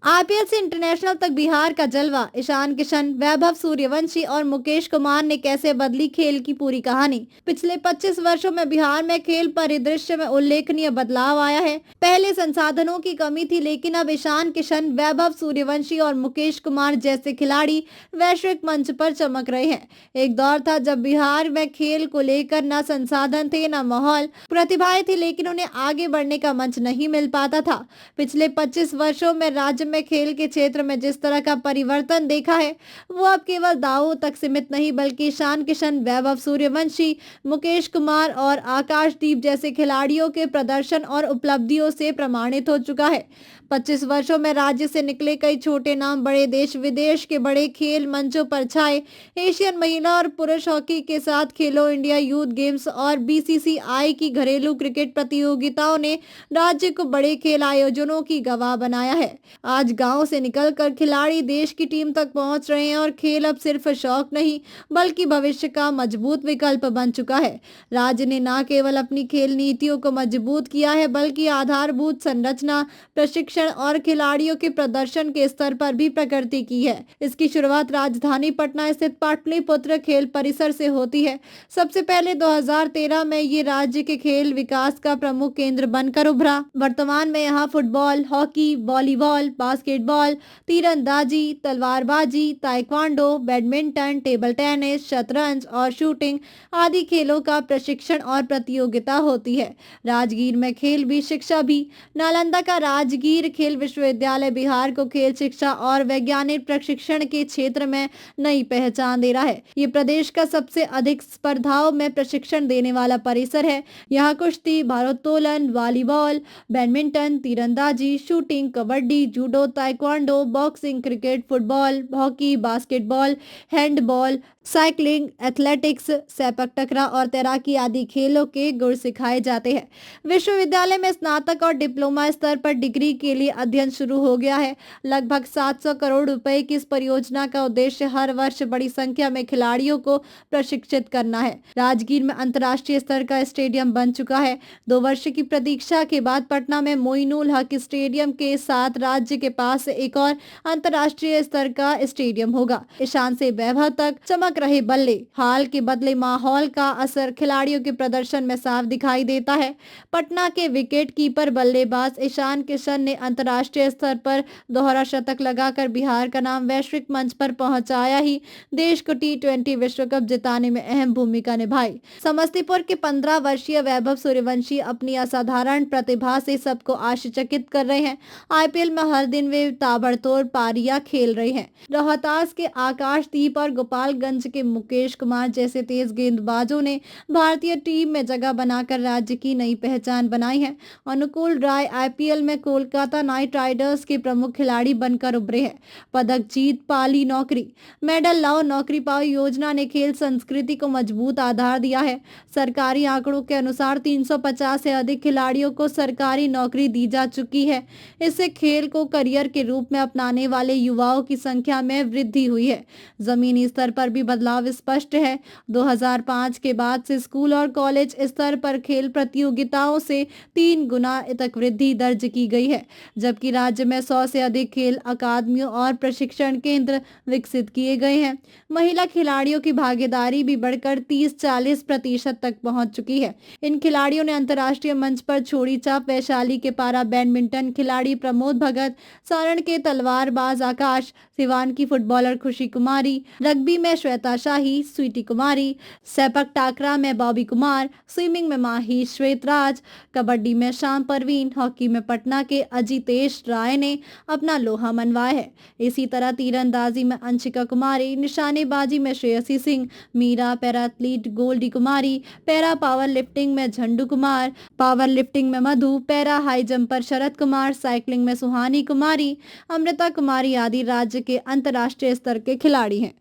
IPL से international तक बिहार का जलवा। ईशान किशन, वैभव सूर्यवंशी और मुकेश कुमार ने कैसे बदली खेल की पूरी कहानी। पिछले 25 वर्षों में बिहार में खेल परिदृश्य में उल्लेखनीय बदलाव आया है। पहले संसाधनों की कमी थी, लेकिन अब ईशान किशन, वैभव सूर्यवंशी और मुकेश कुमार जैसे खिलाड़ी वैश्विक मंच पर चमक रहे हैं। एक दौर था जब बिहार में खेल को लेकर न संसाधन थे, न माहौल। प्रतिभाएं थी, लेकिन उन्हें आगे बढ़ने का मंच नहीं मिल पाता था। पिछले 25 वर्षों में राज्य में खेल के क्षेत्र में जिस तरह का परिवर्तन देखा है, वो अब केवल दावों तक सीमित नहीं, बल्कि ईशान किशन, वैभव सूर्यवंशी, मुकेश कुमार और आकाशदीप जैसे खिलाड़ियों के प्रदर्शन और उपलब्धियों से प्रमाणित हो चुका है। 25 वर्षों में राज्य से निकले कई छोटे नाम बड़े देश विदेश के बड़े खेल मंचों पर छाए। एशियन महिला और पुरुष हॉकी के साथ खेलो इंडिया यूथ गेम्स और बीसीसीआई की घरेलू क्रिकेट प्रतियोगिताओं ने राज्य को बड़े खेल आयोजनों की गवाह बनाया है। आज गांव से निकलकर खिलाड़ी देश की टीम तक पहुंच रहे हैं और खेल अब सिर्फ शौक नहीं, बल्कि भविष्य का मजबूत विकल्प बन चुका है। राज्य ने न केवल अपनी खेल नीतियों को मजबूत किया है, बल्कि आधारभूत संरचना, प्रशिक्षण और खिलाड़ियों के प्रदर्शन के स्तर पर भी प्रगति की है। इसकी शुरुआत राजधानी पटना स्थित पाटलिपुत्र खेल परिसर से होती है। सबसे पहले 2013 में ये राज्य के खेल विकास का प्रमुख केंद्र बनकर उभरा। वर्तमान में यहाँ फुटबॉल, हॉकी, वॉलीबॉल, बास्केटबॉल, तीरंदाजी, तलवारबाजी, ताइक्वांडो, बैडमिंटन, टेबल टेनिस, शतरंज और शूटिंग आदि खेलों का प्रशिक्षण और प्रतियोगिता होती है। राजगीर में खेल भी शिक्षा भी। नालंदा का राजगीर खेल विश्वविद्यालय बिहार को खेल शिक्षा और वैज्ञानिक प्रशिक्षण के क्षेत्र में नई पहचान दे रहा है। ये प्रदेश का सबसे अधिक स्पर्धाओं में प्रशिक्षण देने वाला परिसर है। यहाँ कुश्ती, भारोत्तोलन, वॉलीबॉल, बैडमिंटन, तीरंदाजी, shooting, kabaddi, judo, taekwondo, boxing, cricket, football, hockey, basketball, handball, cycling, athletics, sepak टकरा और तैराकी आदि खेलों के गुण सिखाए जाते हैं। विश्वविद्यालय में स्नातक और डिप्लोमा स्तर पर डिग्री के लिए अध्ययन शुरू हो गया है। लगभग 700 करोड़ रुपए की इस परियोजना का उद्देश्य हर वर्ष बड़ी संख्या में खिलाड़ियों को प्रशिक्षित करना है। राजगीर में अंतर्राष्ट्रीय स्तर का स्टेडियम बन चुका है। 2 वर्ष की प्रतीक्षा के बाद पटना में मोइनुल हक स्टेडियम के साथ राज्य के पास एक और अंतर्राष्ट्रीय स्तर का स्टेडियम होगा। ईशान से वैभव तक चमक रहे बल्ले। हाल के बदले माहौल का असर खिलाड़ियों के प्रदर्शन में साफ दिखाई देता है। पटना के विकेट कीपर बल्लेबाज ईशान किशन ने अंतर्राष्ट्रीय स्तर पर दोहरा शतक लगाकर बिहार का नाम वैश्विक मंच पर पहुंचाया ही देश को T20 विश्व कप जिताने में अहम भूमिका निभाई। समस्तीपुर के 15 वर्षीय वैभव सूर्यवंशी अपनी असाधारण प्रतिभा से सबको आश्चर्यचकित कर रहे हैं। आईपीएल में हर दिन वे ताबड़तोड़ पारियां खेल रहे हैं। रोहतास के आकाशदीप और गोपालगंज के मुकेश कुमार जैसे तेज गेंदबाजों ने भारतीय टीम में जगह बनाकर राज्य की नई पहचान बनाई है। अनुकूल राय आईपीएल में कोलकाता नाइट राइडर्स के प्रमुख खिलाड़ी बनकर उभरे हैं। पदक जीत, पाली नौकरी, मेडल लाओ नौकरी पाओ योजना ने खेल संस्कृति को मजबूत आधार दिया है। सरकारी आंकड़ों के अनुसार 350 से अधिक खिलाड़ियों को सरकारी नौकरी दी जा चुकी है। इससे खेल को करियर के रूप में अपनाने वाले युवाओं की संख्या में वृद्धि हुई है। जमीनी स्तर पर भी बदलाव स्पष्ट है। 2005 के बाद से स्कूल और कॉलेज स्तर पर खेल प्रतियोगिताओं से 3 गुना तक वृद्धि दर्ज की गई है, जबकि राज्य में 100 से अधिक खेल अकादमियों और प्रशिक्षण केंद्र विकसित किए गए हैं। महिला खिलाड़ियों की भागीदारी भी बढ़कर 30-40% तक पहुंच चुकी है। इन खिलाड़ियों ने अंतर्राष्ट्रीय मंच पर छोड़ी छाप। वैशाली के पारा बैडमिंटन खिलाड़ी प्रमोद भगत, सारण के तलवारबाज आकाश, सिवान की फुटबॉलर खुशी कुमारी, रग्बी में श्वेता शाही, स्वीटी कुमारी, सेपक टाकरा में बॉबी कुमार, स्विमिंग में माही श्वेतराज, कबड्डी में शाम परवीन, हॉकी में पटना के अजितेश राय ने अपना लोहा मनवाया है। इसी तरह तीरंदाजी में अंशिका कुमारी, निशानेबाजी में श्रेयसी सिंह, मीरा पैरा एथलीट गोल्डी कुमारी, पैरा पावर लिफ्टिंग में झंडू कुमार, पावर लिफ्टिंग में मधु, para high jumper Sharad Kumar, cycling में सुहानी कुमारी, अमृता कुमारी आदि राज्य के अंतर्राष्ट्रीय स्तर के खिलाड़ी हैं।